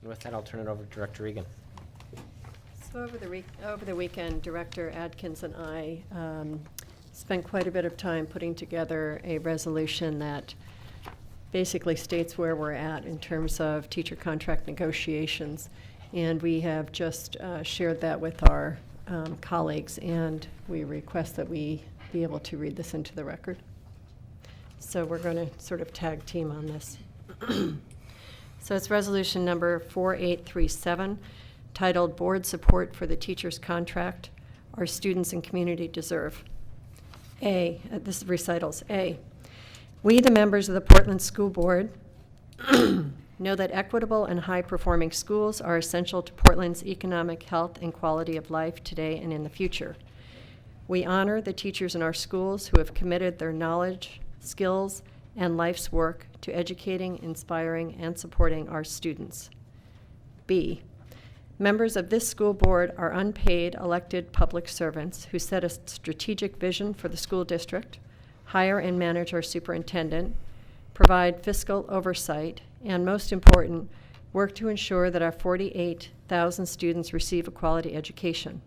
And with that, I'll turn it over to Director Egan. So over the weekend, Director Adkins and I spent quite a bit of time putting together a resolution that basically states where we're at in terms of teacher contract negotiations. And we have just shared that with our colleagues, and we request that we be able to read this into the record. So we're going to sort of tag team on this. So it's resolution number 4837, titled Board Support for the Teacher's Contract Our Students and Community Deserve. This is recitals. A, we, the members of the Portland School Board, know that equitable and high-performing schools are essential to Portland's economic health and quality of life today and in the future. We honor the teachers in our schools who have committed their knowledge, skills, and life's work to educating, inspiring, and supporting our students. B, members of this school board are unpaid elected public servants who set a strategic vision for the school district, hire and manage our superintendent, provide fiscal oversight, and most important, work to ensure that our 48,000 students receive a quality education.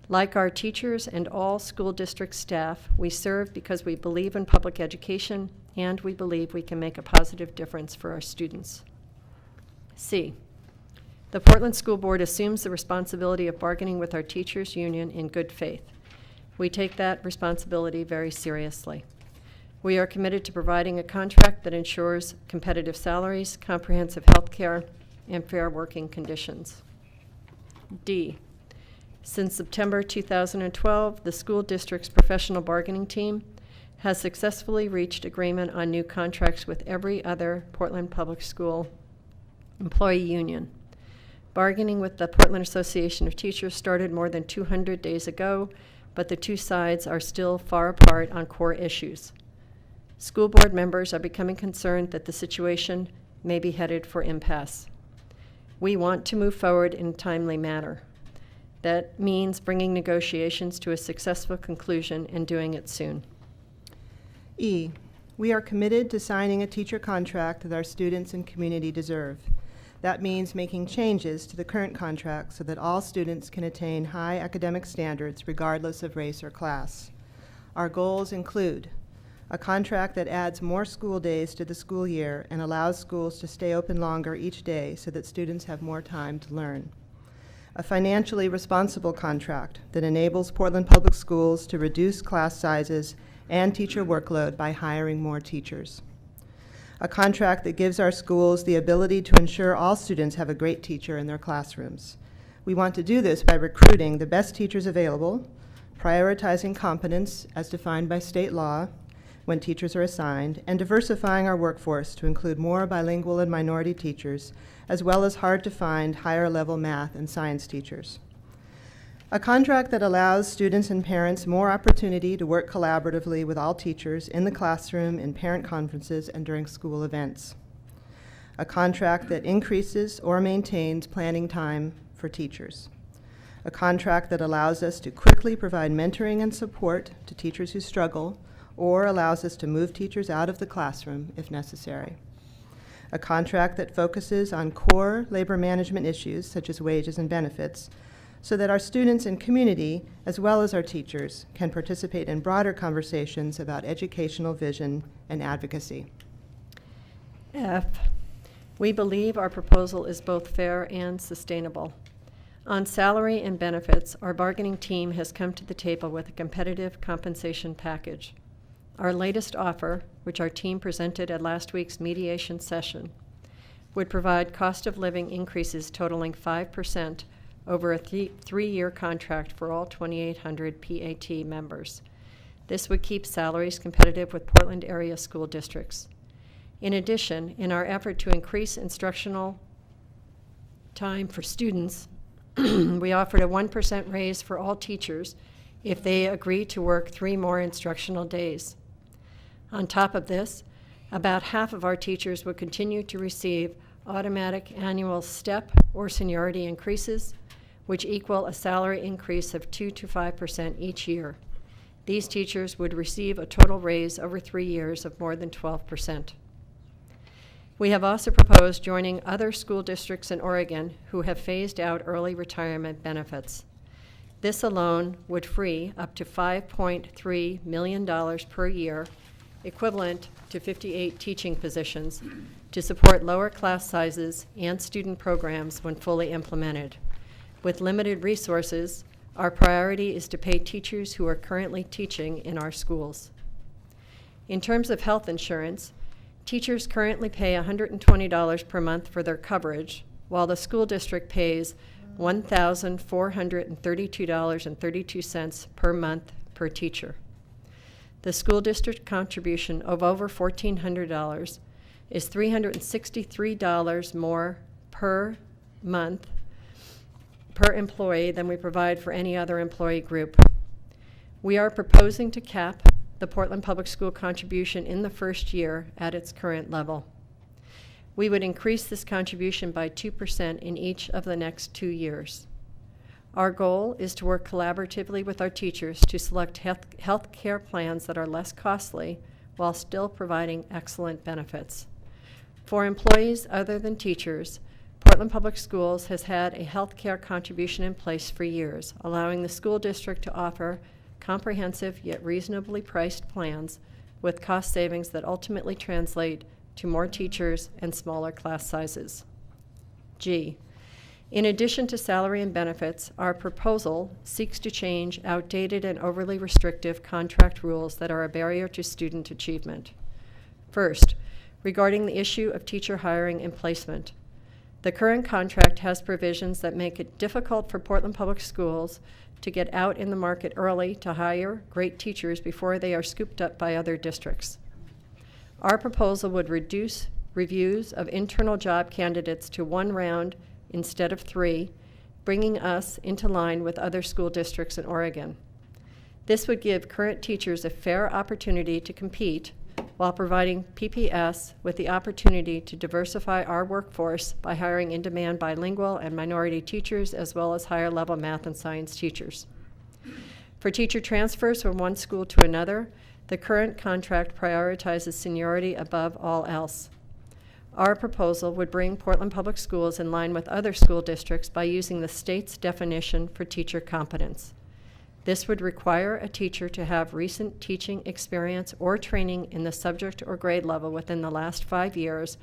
Like our teachers and all school district staff, we serve because we believe in public education and we believe we can make a positive difference for our students. C, the Portland School Board assumes the responsibility of bargaining with our teachers' union in good faith. We take that responsibility very seriously. We are committed to providing a contract that ensures competitive salaries, comprehensive health care, and fair working conditions. D, since September 2012, the school district's professional bargaining team has successfully reached agreement on new contracts with every other Portland Public School employee union. Bargaining with the Portland Association of Teachers started more than 200 days ago, but the two sides are still far apart on core issues. School board members are becoming concerned that the situation may be headed for impasse. We want to move forward in a timely manner. That means bringing negotiations to a successful conclusion and doing it soon. E, we are committed to signing a teacher contract that our students and community deserve. That means making changes to the current contract so that all students can attain high academic standards regardless of race or class. Our goals include a contract that adds more school days to the school year and allows schools to stay open longer each day so that students have more time to learn. A financially responsible contract that enables Portland Public Schools to reduce class sizes and teacher workload by hiring more teachers. A contract that gives our schools the ability to ensure all students have a great teacher in their classrooms. We want to do this by recruiting the best teachers available, prioritizing competence as defined by state law when teachers are assigned, and diversifying our workforce to include more bilingual and minority teachers, as well as hard-to-find higher-level math and science teachers. A contract that allows students and parents more opportunity to work collaboratively with all teachers in the classroom, in parent conferences, and during school events. A contract that increases or maintains planning time for teachers. A contract that allows us to quickly provide mentoring and support to teachers who struggle, or allows us to move teachers out of the classroom if necessary. A contract that focuses on core labor management issues such as wages and benefits, so that our students and community, as well as our teachers, can participate in broader conversations about educational vision and advocacy. F, we believe our proposal is both fair and sustainable. On salary and benefits, our bargaining team has come to the table with a competitive compensation package. Our latest offer, which our team presented at last week's mediation session, would provide cost of living increases totaling 5% over a three-year contract for all 2,800 PAT members. This would keep salaries competitive with Portland area school districts. In addition, in our effort to increase instructional time for students, we offered a 1% raise for all teachers if they agree to work 3 more instructional days. On top of this, about half of our teachers would continue to receive automatic annual step or seniority increases, which equal a salary increase of 2 to 5% each year. These teachers would receive a total raise over 3 years of more than 12%. We have also proposed joining other school districts in Oregon who have phased out early retirement benefits. This alone would free up to $5.3 million per year, equivalent to 58 teaching positions, to support lower class sizes and student programs when fully implemented. With limited resources, our priority is to pay teachers who are currently teaching in our schools. In terms of health insurance, teachers currently pay $120 per month for their coverage, while the school district pays $1,432.32 per month per teacher. The school district contribution of over $1,400 is $363 more per month per employee than we provide for any other employee group. We are proposing to cap the Portland Public School contribution in the first year at its current level. We would increase this contribution by 2% in each of the next 2 years. Our goal is to work collaboratively with our teachers to select health care plans that are less costly while still providing excellent benefits. For employees other than teachers, Portland Public Schools has had a health care contribution in place for years, allowing the school district to offer comprehensive yet reasonably priced plans with cost savings that ultimately translate to more teachers and smaller class sizes. G. In addition to salary and benefits, our proposal seeks to change outdated and overly restrictive contract rules that are a barrier to student achievement. First, regarding the issue of teacher hiring and placement, the current contract has provisions that make it difficult for Portland Public Schools to get out in the market early to hire great teachers before they are scooped up by other districts. Our proposal would reduce reviews of internal job candidates to 1 round instead of 3, bringing us into line with other school districts in Oregon. This would give current teachers a fair opportunity to compete while providing PPS with the opportunity to diversify our workforce by hiring in-demand bilingual and minority teachers as well as higher-level math and science teachers. For teacher transfers from one school to another, the current contract prioritizes seniority above all else. Our proposal would bring Portland Public Schools in line with other school districts by using the state's definition for teacher competence. This would require a teacher to have recent teaching experience or training in the subject or grade level within the last 5 years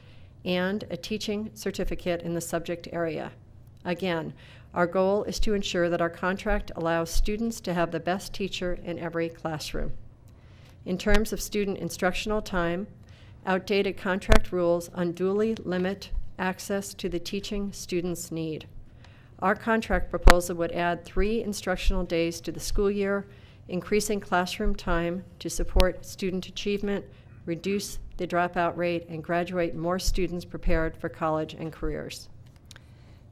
and a teaching certificate in the subject area. Again, our goal is to ensure that our contract allows students to have the best teacher in every classroom. In terms of student instructional time, outdated contract rules unduly limit access to the teaching students need. Our contract proposal would add 3 instructional days to the school year, increasing classroom time to support student achievement, reduce the dropout rate, and graduate more students prepared for college and careers.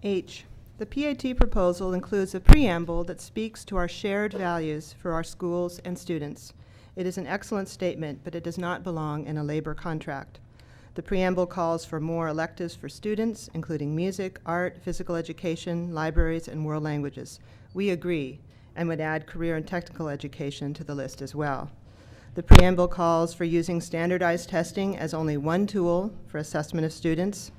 H. The PAT proposal includes a preamble that speaks to our shared values for our schools and students. It is an excellent statement, but it does not belong in a labor contract. The preamble calls for more electives for students, including music, art, physical education, libraries, and world languages. We agree, and would add career and technical education to the list as well. The preamble calls for using standardized testing as only one tool for assessment of students,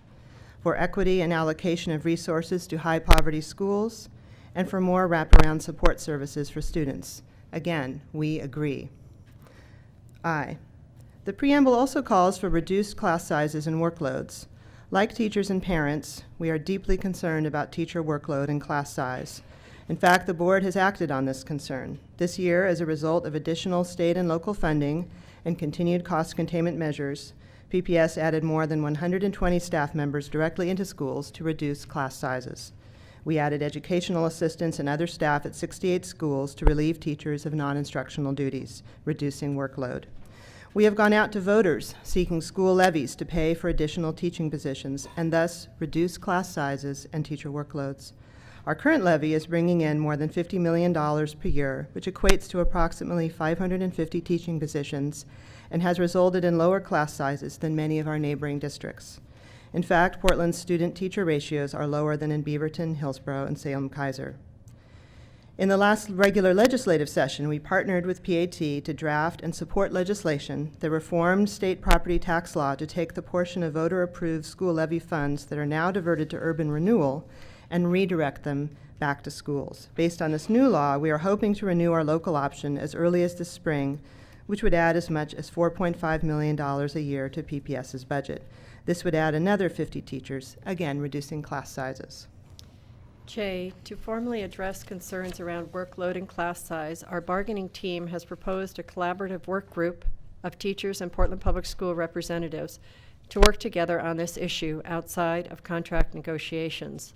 for equity and allocation of resources to high-poverty schools, and for more wraparound support services for students. Again, we agree. I. The preamble also calls for reduced class sizes and workloads. Like teachers and parents, we are deeply concerned about teacher workload and class size. In fact, the board has acted on this concern. This year, as a result of additional state and local funding and continued cost containment measures, PPS added more than 120 staff members directly into schools to reduce class sizes. We added educational assistants and other staff at 68 schools to relieve teachers of non-instructional duties, reducing workload. We have gone out to voters seeking school levies to pay for additional teaching positions and thus reduce class sizes and teacher workloads. Our current levy is bringing in more than $50 million per year, which equates to approximately 550 teaching positions and has resulted in lower class sizes than many of our neighboring districts. In fact, Portland's student-teacher ratios are lower than in Beaverton, Hillsborough, and Salem-Keizer. In the last regular legislative session, we partnered with PAT to draft and support legislation that reformed state property tax law to take the portion of voter-approved school levy funds that are now diverted to urban renewal and redirect them back to schools. Based on this new law, we are hoping to renew our local option as early as this spring, which would add as much as $4.5 million a year to PPS's budget. This would add another 50 teachers, again reducing class sizes. J, to formally address concerns around workload and class size, our bargaining team has proposed a collaborative work group of teachers and Portland Public School representatives to work together on this issue outside of contract negotiations.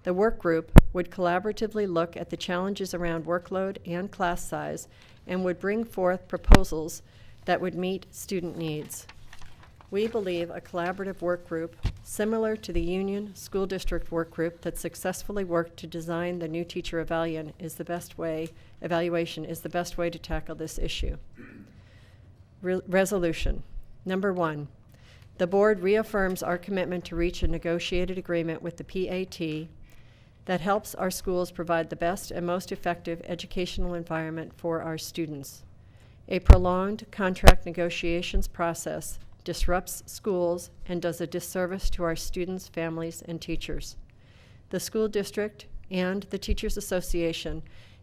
The work group would collaboratively look at the challenges around workload and class size and would bring forth proposals that would meet student needs. We believe a collaborative work group, similar to the Union School District work group that successfully worked to design the new teacher evaluation, is the best way to tackle this issue. Resolution. Number 1, the board reaffirms our commitment to reach a negotiated agreement with the PAT that helps our schools provide the best and most effective educational environment for our students. A prolonged contract negotiations process disrupts schools and does a disservice to our students, families, and teachers. The school district and the Teachers Association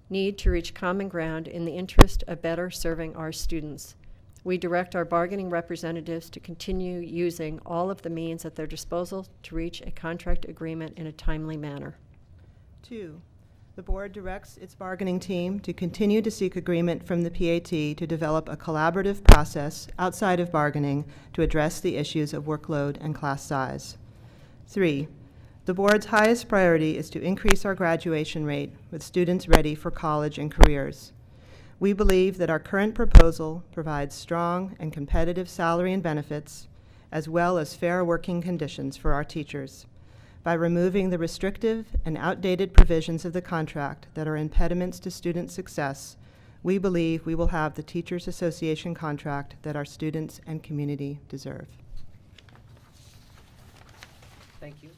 need to reach common ground in the interest of better serving our students. We direct our bargaining representatives to continue using all of the means at their disposal to reach a contract agreement in a timely manner. 2, the board directs its bargaining team to continue to seek agreement from the PAT to develop a collaborative process outside of bargaining to address the issues of workload and class size. 3, the board's highest priority is to increase our graduation rate with students ready for college and careers. We believe that our current proposal provides strong and competitive salary and benefits, as well as fair working conditions for our teachers. By removing the restrictive and outdated provisions of the contract that are impediments to student success, we believe we will have the Teachers Association contract that our students and community deserve. Thank you.